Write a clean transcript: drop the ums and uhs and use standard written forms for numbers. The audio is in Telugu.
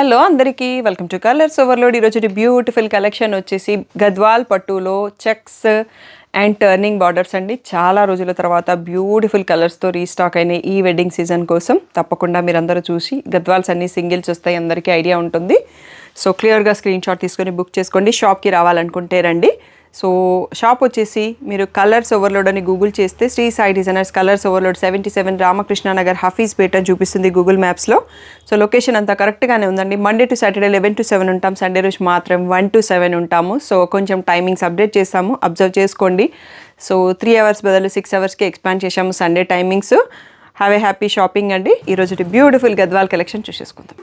హలో అందరికీ వెల్కమ్ టు కలర్స్ ఓవర్లోడ్. ఈరోజు బ్యూటిఫుల్ కలెక్షన్ వచ్చేసి గద్వాల్ పట్టులో చెక్స్ అండ్ టర్నింగ్ బార్డర్స్ అండి. చాలా రోజుల తర్వాత బ్యూటిఫుల్ కలర్స్తో రీస్టాక్ అయిన ఈ వెడ్డింగ్ సీజన్ కోసం తప్పకుండా మీరందరూ చూసి గద్వాల్స్ అన్ని సింగిల్స్ వస్తాయి, అందరికీ ఐడియా ఉంటుంది. సో క్లియర్గా స్క్రీన్ షాట్ తీసుకొని బుక్ చేసుకోండి. షాప్కి రావాలనుకుంటే రండి. సో షాప్ వచ్చేసి మీరు కలర్స్ ఓవర్లోడ్ అని గూగుల్ చేస్తే Shri Sai designers colours overload 77 Ramakrishna Nagar Hafeezpet అని చూపిస్తుంది గూగుల్ మ్యాప్స్లో. సో లొకేషన్ అంతా కరెక్ట్గానే ఉందండి. మండే టు సాటర్డే 11 to 7 ఉంటాం, సండే రోజు మాత్రం 1 to 7 ఉంటాము. సో కొంచెం టైమింగ్స్ అప్డేట్ చేస్తాము, అబ్జర్వ్ చేసుకోండి. సో 3 hours బదులు 6 hours ఎక్స్పాండ్ చేశాము Sunday timings. Have a happy shopping అండి. ఈరోజు బ్యూటిఫుల్ గద్వాల్ కలెక్షన్ చూసేసుకుందాం.